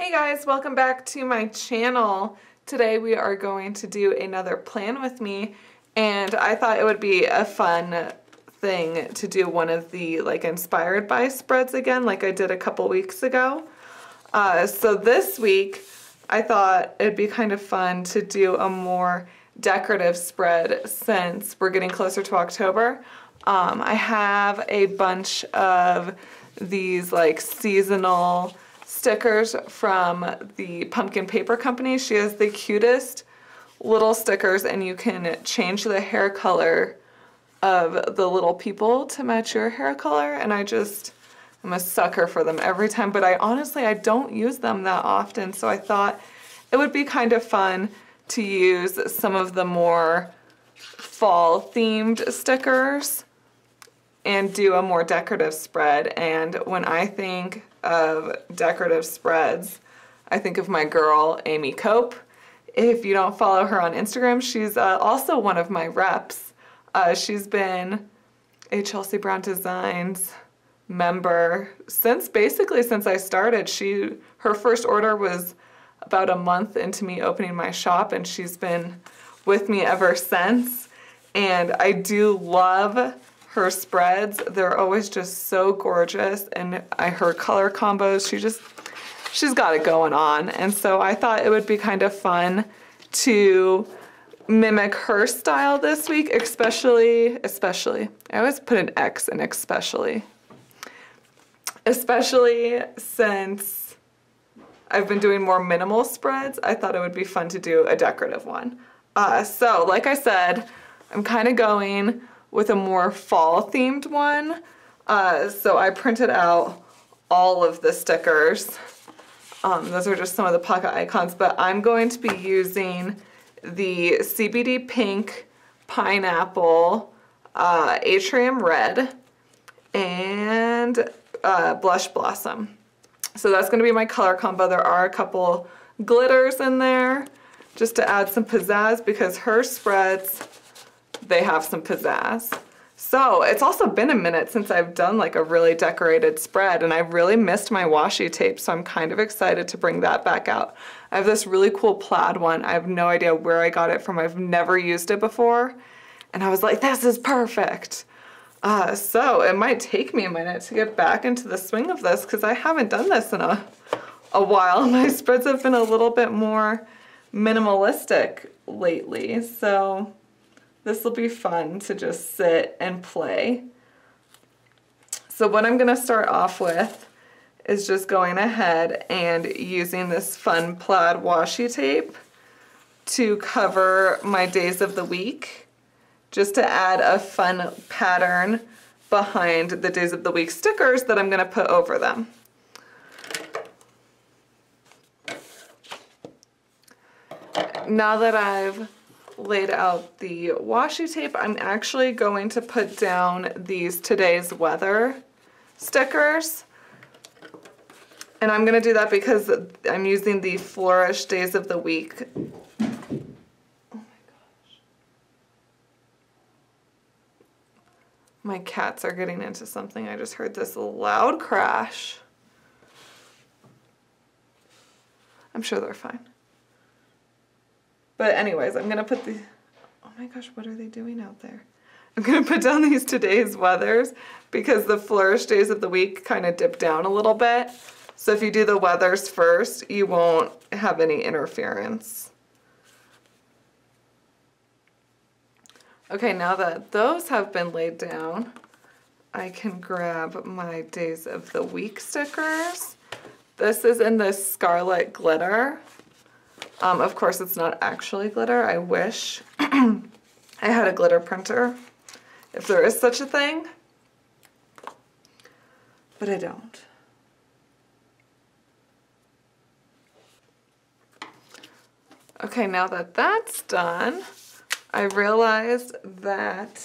Hey guys, welcome back to my channel. Today we are going to do another plan with me, and I thought it would be a fun thing to do one of the inspired by spreads again like I did a couple weeks ago. So this week I thought it'd be kind of fun to do a more decorative spread since we're getting closer to October. I have a bunch of these seasonal stickers from the Pumpkin Paper Company. She has the cutest little stickers, and you can change the hair color of the little people to match your hair color, and I'm a sucker for them every time, but I don't use them that often, so I thought it would be kind of fun to use some of the more fall themed stickers and do a more decorative spread. And when I think of decorative spreads, I think of my girl Amy Cope. If you don't follow her on Instagram, she's also one of my reps. She's been a Chelsea Brown Designs member since I started. Her first order was about a month into me opening my shop, and she's been with me ever since. And I do love her spreads. They're always just so gorgeous, and her color combos, she's got it going on. And so I thought it would be kind of fun to mimic her style this week, especially, I always put an X in especially since I've been doing more minimal spreads. I thought it would be fun to do a decorative one. So like I said, I'm kind of going with a more fall themed one. So I printed out all of the stickers. Those are just some of the pocket icons, but I'm going to be using the CBD Pink, Pineapple, Atrium Red, and Blush Blossom. So that's going to be my color combo. There are a couple glitters in there just to add some pizzazz, because her spreads, they have some pizzazz. So it's also been a minute since I've done a really decorated spread, and I really missed my washi tape, so I'm kind of excited to bring that back out. I have this really cool plaid one. I have no idea where I got it from. I've never used it before, and I was like, this is perfect. So it might take me a minute to get back into the swing of this, because I haven't done this in a while. My spreads have been a little bit more minimalistic lately, so this will be fun to just sit and play. So what I'm going to start off with is just going ahead and using this fun plaid washi tape to cover my days of the week, just to add a fun pattern behind the days of the week stickers that I'm going to put over them. Now that I've laid out the washi tape, I'm actually going to put down these today's weather stickers. And I'm going to do that because I'm using the Flourish Days of the Week. Oh my gosh. My cats are getting into something. I just heard this loud crash. I'm sure they're fine. But anyways, I'm going to put the, oh my gosh, what are they doing out there? I'm going to put down these today's weathers because the Flourish Days of the Week kind of dip down a little bit. So if you do the weathers first, you won't have any interference. Okay, now that those have been laid down, I can grab my Days of the Week stickers. This is in this Scarlet Glitter. Of course, it's not actually glitter. I wish I had a glitter printer, if there is such a thing, but I don't. Okay, now that that's done, I realized that,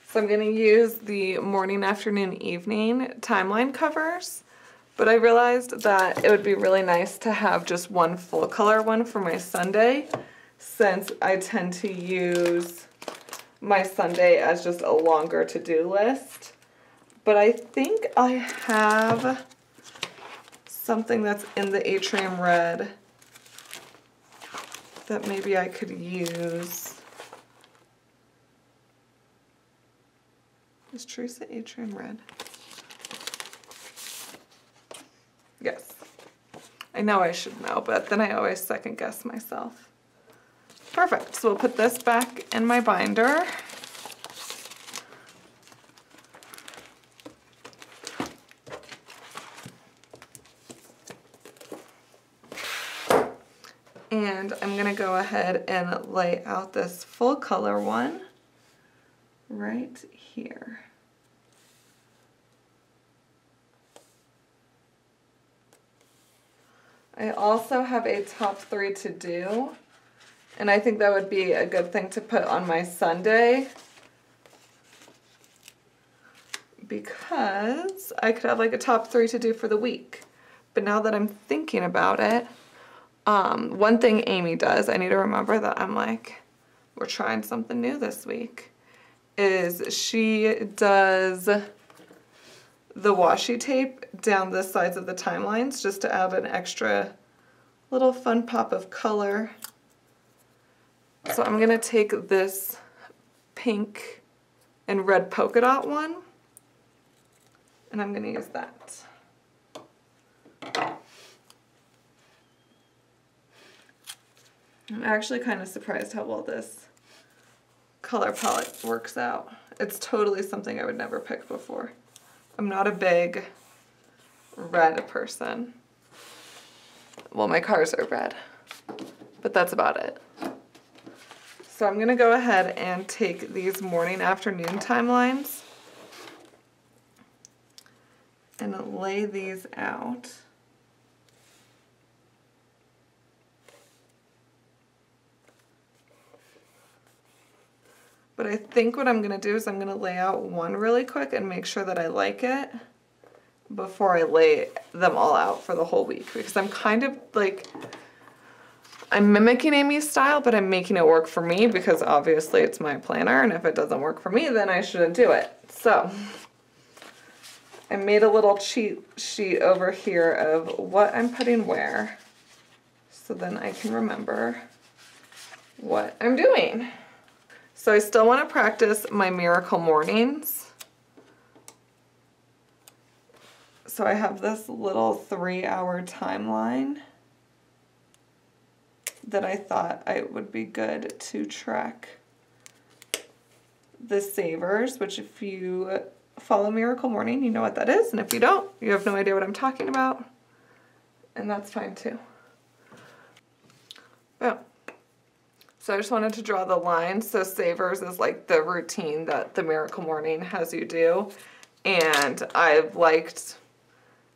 so I'm going to use the morning, afternoon, evening timeline covers. But I realized that it would be really nice to have just one full color one for my Sunday, since I tend to use my Sunday as just a longer to-do list. But I think I have something that's in the atrium red that maybe I could use. Is Teresa atrium red? Yes. I know I should know, but then I always second guess myself. Perfect. So we'll put this back in my binder. And I'm going to go ahead and lay out this full color one right here. I also have a top 3 to do, and I think that would be a good thing to put on my Sunday because I could have like a top 3 to do for the week. But now that I'm thinking about it, one thing Amy does, I need to remember that I'm like, we're trying something new this week, is she does the washi tape down the sides of the timelines just to add an extra little fun pop of color. So I'm gonna take this pink and red polka dot one, and I'm gonna use that. I'm actually kind of surprised how well this color palette works out. It's totally something I would never pick before. I'm not a big red person. Well, my cars are red, but that's about it. So I'm gonna go ahead and take these morning afternoon timelines and lay these out. But I think what I'm gonna do is I'm gonna lay out one really quick and make sure that I like it before I lay them all out for the whole week, because I'm kind of like, I'm mimicking Amy's style, but I'm making it work for me because obviously it's my planner, and if it doesn't work for me, then I shouldn't do it. So I made a little cheat sheet over here of what I'm putting where, so then I can remember what I'm doing. So I still want to practice my miracle mornings. So I have this little 3-hour timeline that I thought it would be good to track the savers, which if you follow Miracle Morning, you know what that is. And if you don't, you have no idea what I'm talking about. And that's fine too. Boom. So I just wanted to draw the line. So savers is like the routine that the Miracle Morning has you do. And I've liked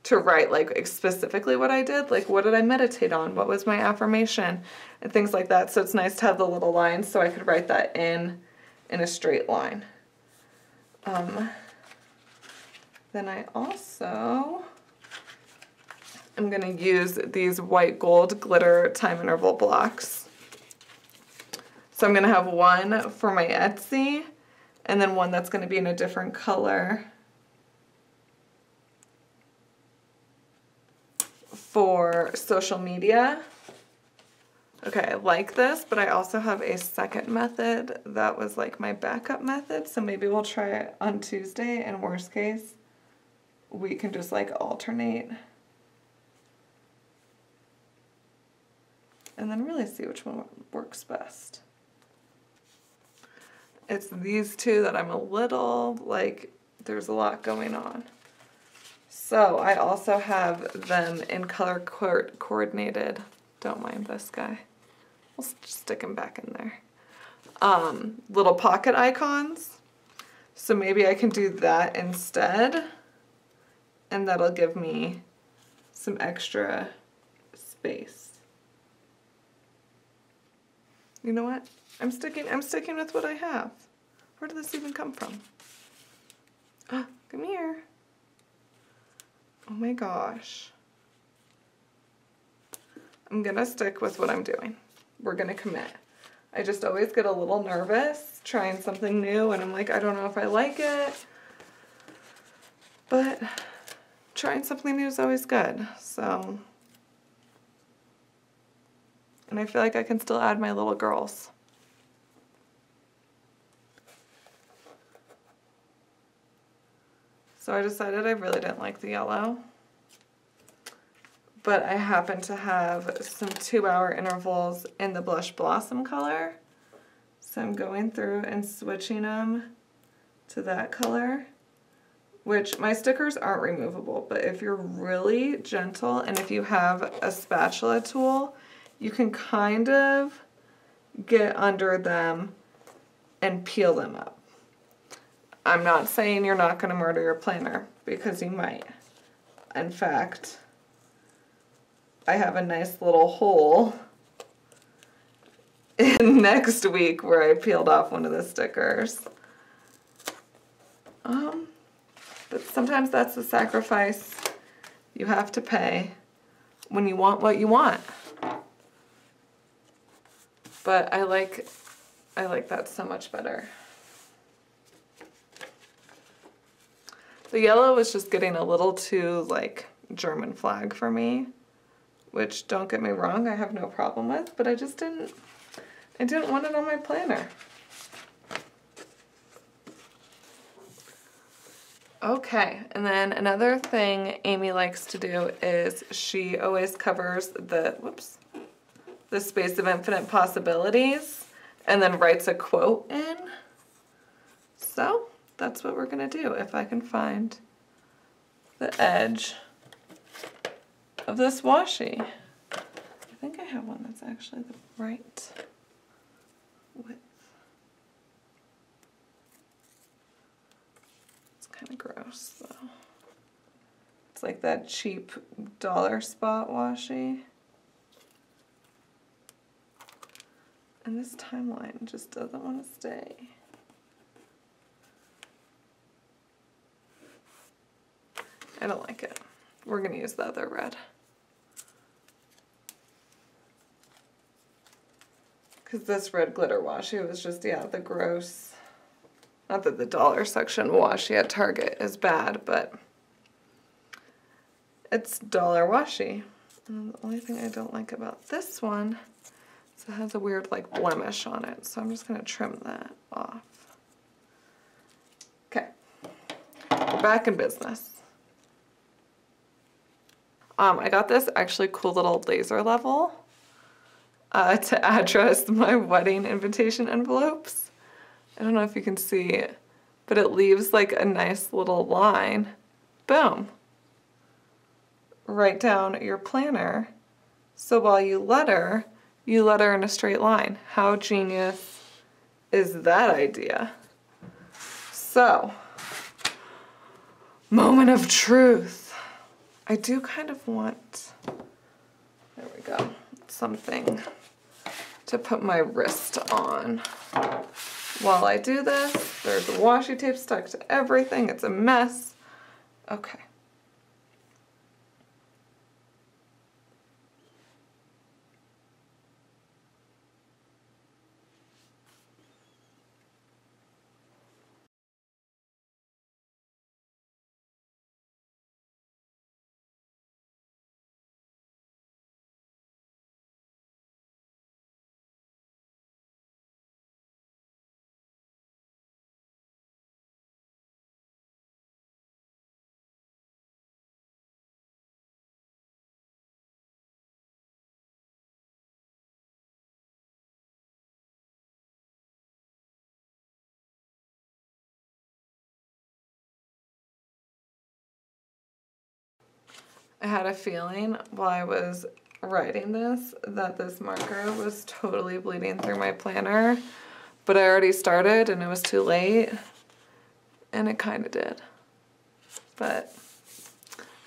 to write like specifically what I did, like what did I meditate on, what was my affirmation, and things like that. So it's nice to have the little lines so I could write that in a straight line. Then I also am going to use these white gold glitter time interval blocks. So I'm going to have one for my Etsy and then one that's going to be in a different color for social media. Okay, I like this, but I also have a second method that was like my backup method. So maybe we'll try it on Tuesday, and worst case, we can just like alternate and then really see which one works best. It's these two that I'm a little like, there's a lot going on. So I also have them in color coordinated. Don't mind this guy. We'll stick him back in there. Little pocket icons. So maybe I can do that instead. And that'll give me some extra space. You know what? I'm sticking with what I have. Where did this even come from? Ah, come here. Oh my gosh. I'm gonna stick with what I'm doing. We're gonna commit. I just always get a little nervous trying something new, and I'm like, I don't know if I like it, but trying something new is always good, so. And I feel like I can still add my little girls. So I decided I really didn't like the yellow, but I happen to have some 2-hour intervals in the Blush Blossom color. So I'm going through and switching them to that color, which my stickers aren't removable, but if you're really gentle and if you have a spatula tool, you can kind of get under them and peel them up. I'm not saying you're not going to murder your planner, because you might. In fact, I have a nice little hole in next week where I peeled off one of the stickers. But sometimes that's the sacrifice you have to pay when you want what you want. But I like that so much better. The yellow was just getting a little too like German flag for me, which, don't get me wrong, I have no problem with, but I didn't want it on my planner. Okay, and then another thing Amy likes to do is she always covers the space of infinite possibilities and then writes a quote in. So that's what we're gonna do if I can find the edge of this washi. I think I have one that's actually the right width. It's kind of gross though. It's like that cheap dollar spot washi. And this timeline just doesn't want to stay. I don't like it. We're gonna use the other red. Because this red glitter washi was just, yeah, the gross. Not that the dollar section washi at Target is bad, but it's dollar washi. And the only thing I don't like about this one is it has a weird like blemish on it. So I'm just gonna trim that off. Okay, we're back in business. I got this actually cool little laser level to address my wedding invitation envelopes. I don't know if you can see it, but it leaves like a nice little line. Boom. Right down your planner. So while you letter in a straight line. How genius is that idea? So, moment of truth. I do kind of want, there we go, something to put my wrist on. While I do this, there's the washi tape stuck to everything. It's a mess. Okay. I had a feeling while I was writing this that this marker was totally bleeding through my planner, but I already started and it was too late, and it kind of did. But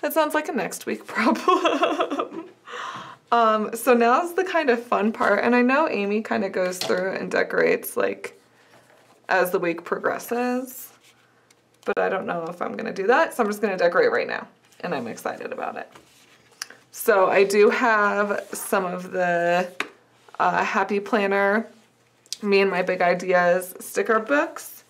that sounds like a next week problem. So now's the kind of fun part, and I know Amy kind of goes through and decorates like as the week progresses, but I don't know if I'm gonna do that, so I'm just gonna decorate right now. And I'm excited about it. So I do have some of the Happy Planner, Me and My Big Ideas sticker books.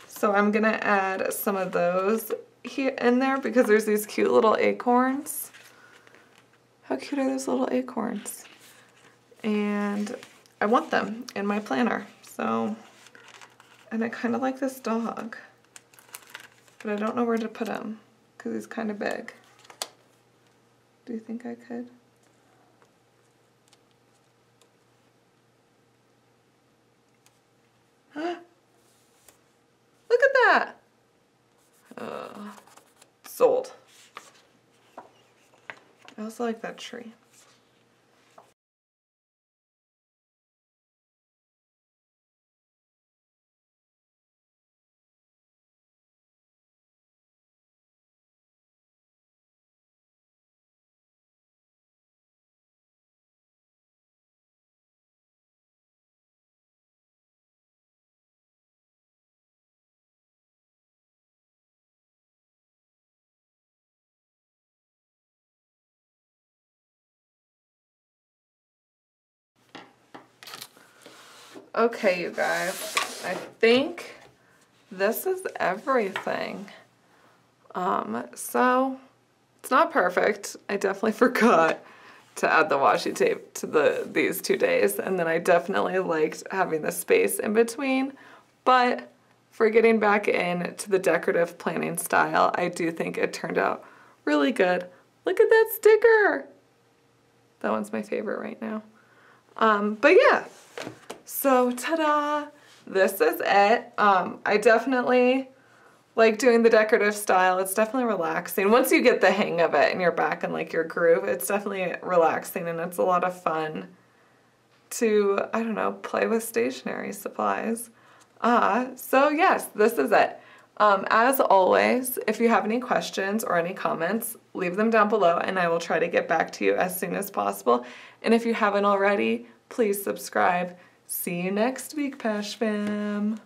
So I'm gonna add some of those here in there because there's these cute little acorns. How cute are those little acorns? And I want them in my planner. So, and I kind of like this dog, but I don't know where to put him because he's kind of big. Do you think I could? Look at that! Sold. I also like that tree. Okay, you guys, I think this is everything. So it's not perfect. I definitely forgot to add the washi tape to these 2 days, and then I definitely liked having the space in between, but for getting back into the decorative planning style, I do think it turned out really good. Look at that sticker! That one's my favorite right now. But yeah. So, ta-da! This is it. I definitely like doing the decorative style. It's definitely relaxing. Once you get the hang of it and you're back in like your groove, it's definitely relaxing and it's a lot of fun to, I don't know, play with stationery supplies. So yes, this is it. As always, if you have any questions or any comments, leave them down below and I will try to get back to you as soon as possible. And if you haven't already, please subscribe. See you next week, Pash Fam.